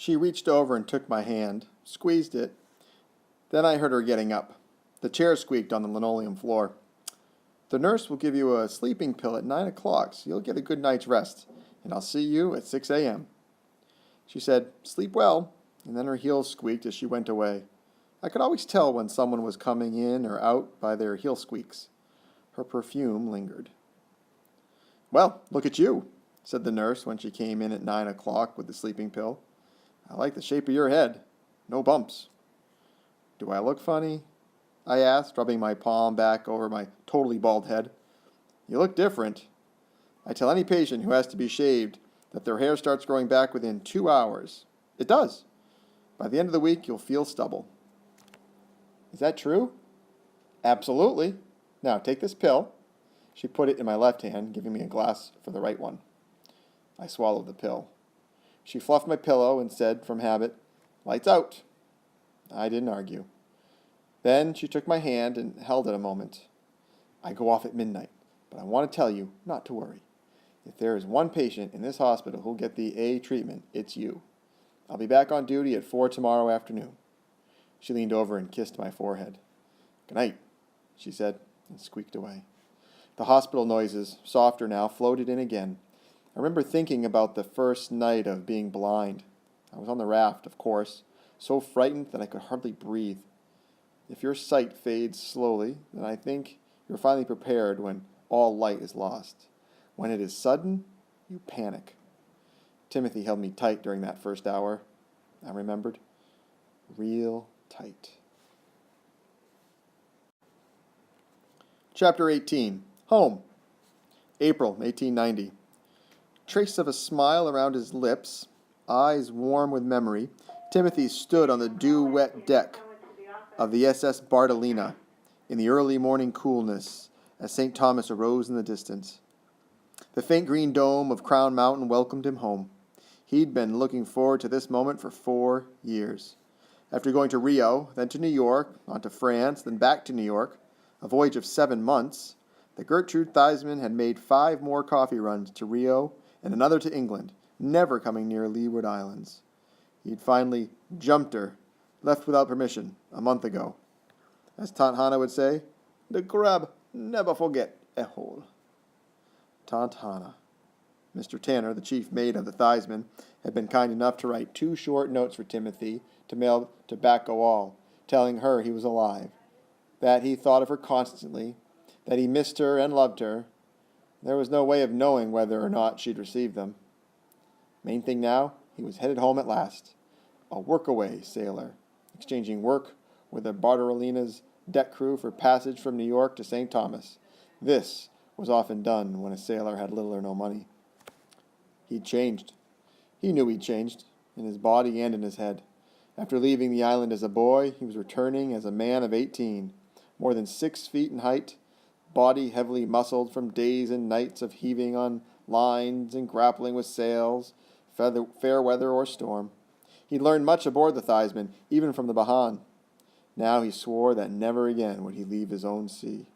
She reached over and took my hand, squeezed it. Then I heard her getting up. The chair squeaked on the linoleum floor. The nurse will give you a sleeping pill at 9 o'clock, so you'll get a good night's rest, and I'll see you at 6 a.m. She said, "Sleep well," and then her heels squeaked as she went away. I could always tell when someone was coming in or out by their heel squeaks. Her perfume lingered. "Well, look at you," said the nurse when she came in at 9 o'clock with the sleeping pill. "I like the shape of your head. No bumps." "Do I look funny?" I asked, rubbing my palm back over my totally bald head. "You look different. I tell any patient who has to be shaved that their hair starts growing back within 2 hours. It does. By the end of the week, you'll feel stubble." "Is that true?" "Absolutely. Now, take this pill." She put it in my left hand, giving me a glass for the right one. I swallowed the pill. She fluffed my pillow and said, from habit, "Lights out." I didn't argue. Then she took my hand and held it a moment. "I go off at midnight, but I want to tell you not to worry. If there is one patient in this hospital who'll get the A treatment, it's you. I'll be back on duty at 4 tomorrow afternoon." She leaned over and kissed my forehead. "Good night," she said, and squeaked away. The hospital noises, softer now, floated in again. I remember thinking about the first night of being blind. I was on the raft, of course, so frightened that I could hardly breathe. If your sight fades slowly, then I think you're finally prepared when all light is lost. When it is sudden, you panic. Timothy held me tight during that first hour, I remembered. Real tight. Chapter 18. Home. April 1890. Trace of a smile around his lips, eyes warm with memory, Timothy stood on the dew-wet deck of the SS Bartolina in the early morning coolness as St. Thomas arose in the distance. The faint green dome of Crown Mountain welcomed him home. He'd been looking forward to this moment for 4 years. After going to Rio, then to New York, on to France, then back to New York, a voyage of 7 months, the Gertrude Theismann had made 5 more coffee runs to Rio and another to England, never coming near Leeward Islands. He'd finally jumped her, left without permission, a month ago. As Tante Hannah would say, "The crab never forget a hole." Tante Hannah. Mr. Tanner, the chief mate of the Theismann, had been kind enough to write 2 short notes for Timothy to mail to Bacowal, telling her he was alive, that he thought of her constantly, that he missed her and loved her. There was no way of knowing whether or not she'd received them. Main thing now, he was headed home at last, a workaway sailor, exchanging work with the Bartolina's deck crew for passage from New York to St. Thomas. This was often done when a sailor had little or no money. He'd changed. He knew he'd changed, in his body and in his head. After leaving the island as a boy, he was returning as a man of 18, more than 6 feet in height, body heavily muscled from days and nights of heaving on lines and grappling with sails, fair weather or storm. He'd learned much aboard the Theismann, even from the Bahan. Now he swore that never again would he leave his own sea.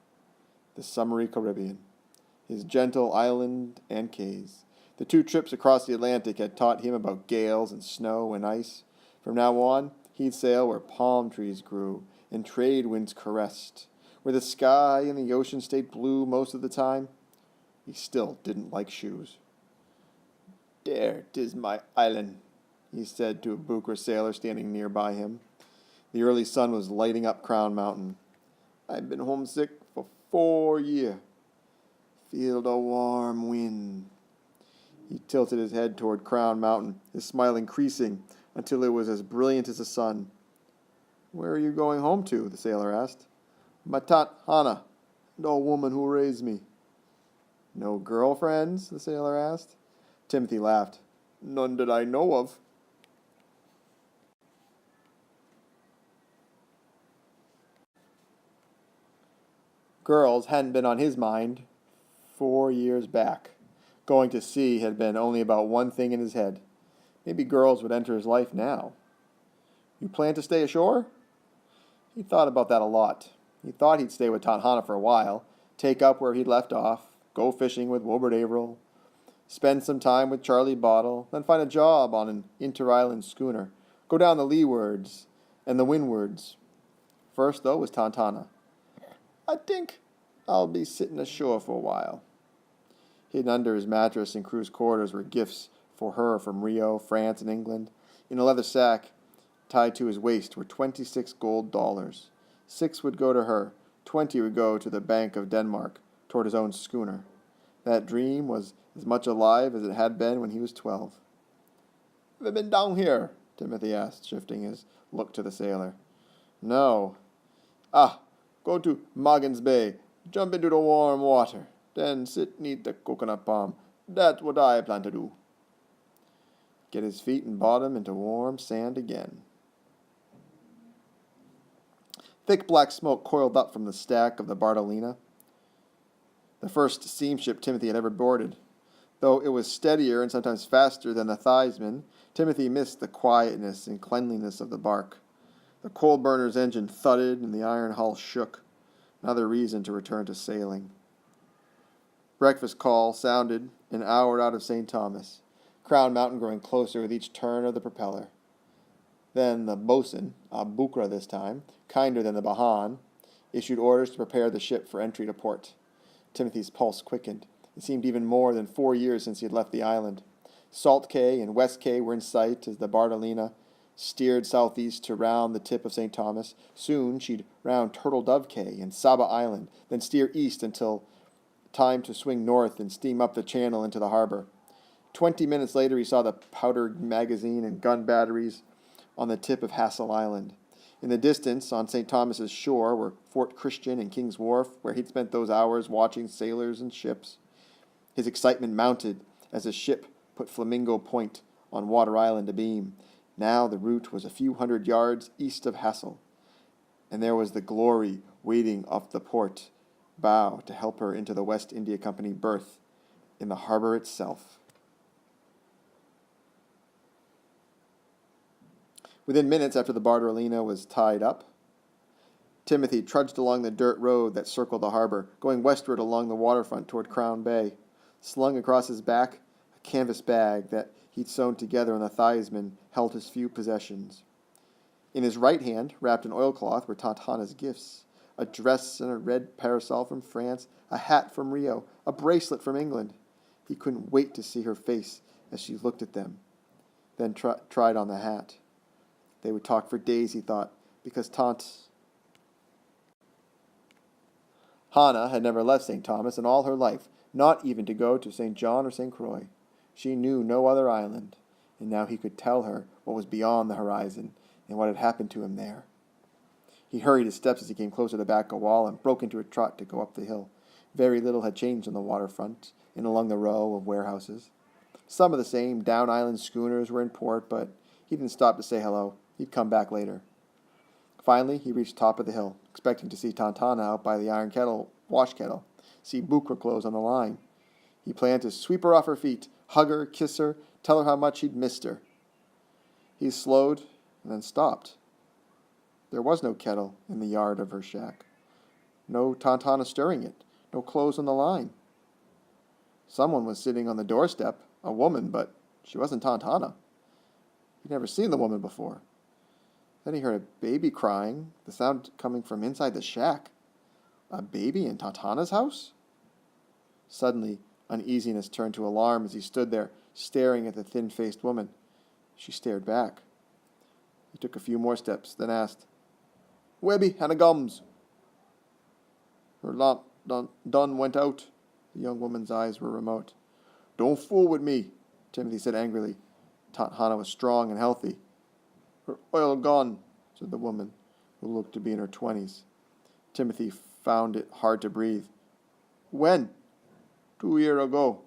The summery Caribbean, his gentle island and cays. The 2 trips across the Atlantic had taught him about gales and snow and ice. From now on, he'd sail where palm trees grew and trade winds caressed, where the sky and the ocean stayed blue most of the time. He still didn't like shoes. "There 'tis my island," he said to a Bucra sailor standing nearby him. The early sun was lighting up Crown Mountain. "I've been homesick for 4 years. Feel the warm wind." He tilted his head toward Crown Mountain, his smile increasing until it was as brilliant as the sun. "Where are you going home to?" the sailor asked. "My Tante Hannah, the old woman who raised me." "No girlfriends?" the sailor asked. Timothy laughed. "None that I know of." Girls hadn't been on his mind 4 years back. Going to sea had been only about one thing in his head. Maybe girls would enter his life now. "You plan to stay ashore?" He thought about that a lot. He thought he'd stay with Tante Hannah for a while, take up where he'd left off, go fishing with Wilbert Averill. Spend some time with Charlie Bottle, then find a job on an inter-island schooner. Go down the leewards and the windwards. First, though, was Tantana. I think I'll be sitting ashore for a while. Hidden under his mattress in crew's quarters were gifts for her from Rio, France, and England. In a leather sack tied to his waist were 26 gold dollars. 6 would go to her, 20 would go to the Bank of Denmark, toward his own schooner. That dream was as much alive as it had been when he was 12. Have you been down here? Timothy asked, shifting his look to the sailor. No. Ah, go to Magens Bay, jump into the warm water, then sit neath the coconut palm. That's what I plan to do. Get his feet and bottom into warm sand again. Thick black smoke coiled up from the stack of the Bartolina, the first steamship Timothy had ever boarded. Though it was steadier and sometimes faster than the Theisman, Timothy missed the quietness and cleanliness of the bark. The coal burner's engine thudded and the iron hull shook. Another reason to return to sailing. Breakfast call sounded an hour out of St. Thomas, Crown Mountain growing closer with each turn of the propeller. Then the boatswain, a Bukra this time, kinder than the Bahan, issued orders to prepare the ship for entry to port. Timothy's pulse quickened. It seemed even more than 4 years since he had left the island. Salt Cay and West Cay were in sight as the Bartolina steered southeast to round the tip of St. Thomas. Soon she'd round Turtle Dove Cay and Saba Island, then steer east until time to swing north and steam up the channel into the harbor. 20 minutes later he saw the powder magazine and gun batteries on the tip of Hassel Island. In the distance, on St. Thomas's shore, were Fort Christian and King's Wharf, where he'd spent those hours watching sailors and ships. His excitement mounted as the ship put Flamingo Point on Water Island abeam. Now the route was a few hundred yards east of Hassel, and there was the Glory waiting off the port bow to help her into the West India Company berth in the harbor itself. Within minutes after the Bartolina was tied up, Timothy trudged along the dirt road that circled the harbor, going westward along the waterfront toward Crown Bay. Slung across his back, a canvas bag that he'd sewn together on the Theisman held his few possessions. In his right hand, wrapped in oilcloth, were Tantana's gifts: a dress and a red parasol from France, a hat from Rio, a bracelet from England. He couldn't wait to see her face as she looked at them, then tried on the hat. They would talk for days, he thought, because Hannah had never left St. Thomas in all her life, not even to go to St. John or St. Croix. She knew no other island, and now he could tell her what was beyond the horizon and what had happened to him there. He hurried his steps as he came closer to the back of wall and broke into a trot to go up the hill. Very little had changed on the waterfront and along the row of warehouses. Some of the same down-island schooners were in port, but he didn't stop to say hello. He'd come back later. Finally, he reached the top of the hill, expecting to see Tantana out by the iron wash kettle, see Bukra close on the line. He planned to sweep her off her feet, hug her, kiss her, tell her how much he'd missed her. He slowed and then stopped. There was no kettle in the yard of her shack. No Tantana stirring it, no clothes on the line. Someone was sitting on the doorstep, a woman, but she wasn't Tantana. He'd never seen the woman before. Then he heard a baby crying, the sound coming from inside the shack. A baby in Tantana's house? Suddenly, uneasiness turned to alarm as he stood there, staring at the thin-faced woman. She stared back. He took a few more steps, then asked, "Webby, Hannah Gums." Her lamp done went out. The young woman's eyes were remote. "Don't fool with me," Timothy said angrily. Hannah was strong and healthy. "Her oil gone," said the woman, who looked to be in her 20s. Timothy found it hard to breathe. "When?" "2 year ago."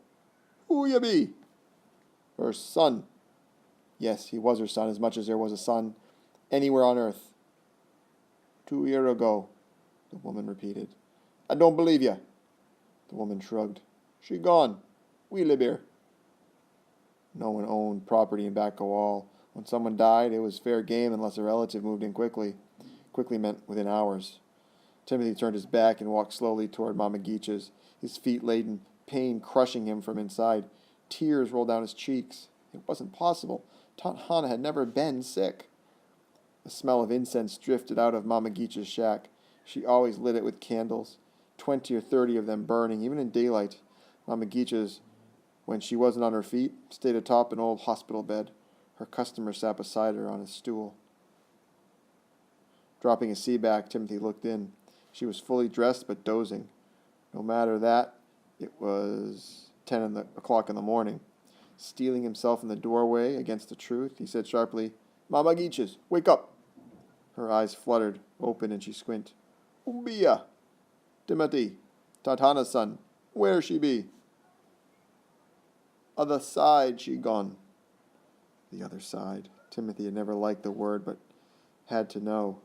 "Who you be?" "Her son." Yes, he was her son, as much as there was a son anywhere on earth. 2 year ago, the woman repeated. "I don't believe you." The woman shrugged. "She gone. We live here." No one owned property in Bacawal. When someone died, it was fair game unless a relative moved in quickly. Quickly meant within hours. Timothy turned his back and walked slowly toward Mama Geech's, his feet laden, pain crushing him from inside. Tears rolled down his cheeks. It wasn't possible. Aunt Hannah had never been sick. The smell of incense drifted out of Mama Geech's shack. She always lit it with candles, 20 or 30 of them burning, even in daylight. Mama Geech's, when she wasn't on her feet, stayed atop an old hospital bed. Her customer sat beside her on a stool. Dropping a sea bag, Timothy looked in. She was fully dressed but dozing. No matter that, it was 10 o'clock in the morning. Steeling himself in the doorway against the truth, he said sharply, "Mama Geech's, wake up!" Her eyes fluttered open and she squinted. "Ubia! Timothy, Tatana's son, where she be?" "Other side she gone." The other side. Timothy had never liked the word, but had to know.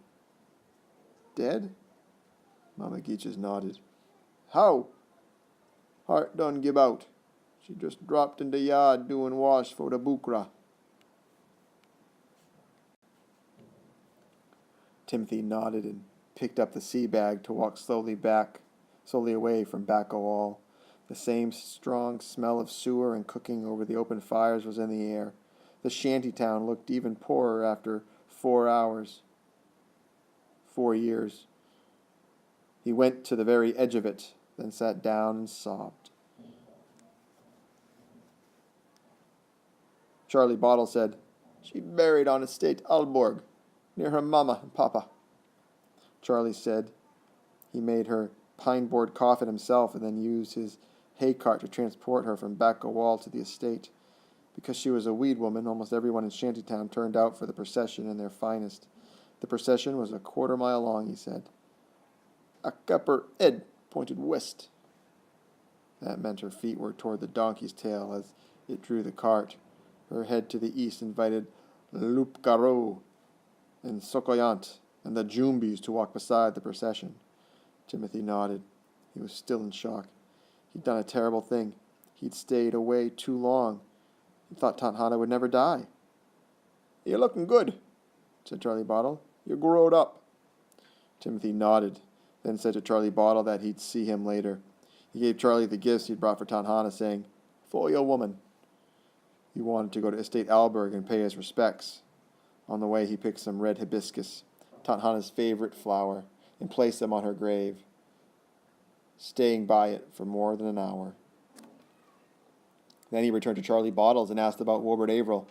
"Dead?" Mama Geech's nodded. "How?" "Heart done give out. She just dropped in the yard doing wash for the bukra." Timothy nodded and picked up the sea bag to walk slowly away from Bacco All. The same strong smell of sewer and cooking over the open fires was in the air. The shanty town looked even poorer after 4 hours. 4 years. He went to the very edge of it, then sat down and sobbed. Charlie Bottle said, "She buried on estate Alborg, near her mama and papa." Charlie said he made her pine board coffin himself and then used his hay cart to transport her from Bacco Wall to the estate. Because she was a weed woman, almost everyone in Shantytown turned out for the procession in their finest. The procession was a 1/4 mile long, he said. A copper head pointed west. That meant her feet were toward the donkey's tail as it drew the cart. Her head to the east invited Lupgaro and Sokoyant and the Jumbis to walk beside the procession. Timothy nodded. He was still in shock. He'd done a terrible thing. He'd stayed away too long. He thought Aunt Hannah would never die. "You're looking good," said Charlie Bottle. "You growed up." Timothy nodded, then said to Charlie Bottle that he'd see him later. He gave Charlie the gifts he'd brought for Aunt Hannah, saying, "For your woman." He wanted to go to Estate Alberg and pay his respects. On the way, he picked some red hibiscus, Aunt Hannah's favorite flower, and placed them on her grave, staying by it for more than an hour. Then he returned to Charlie Bottles and asked about Wilbert Averill.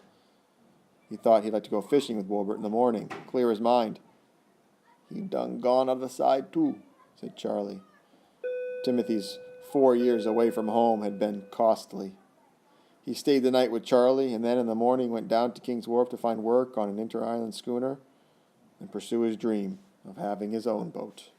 He thought he'd like to go fishing with Wilbert in the morning, clear his mind. "He done gone other side too," said Charlie. Timothy's 4 years away from home had been costly. He stayed the night with Charlie, and then in the morning went down to King's Wharf to find work on an inter-island schooner and pursue his dream of having his own boat.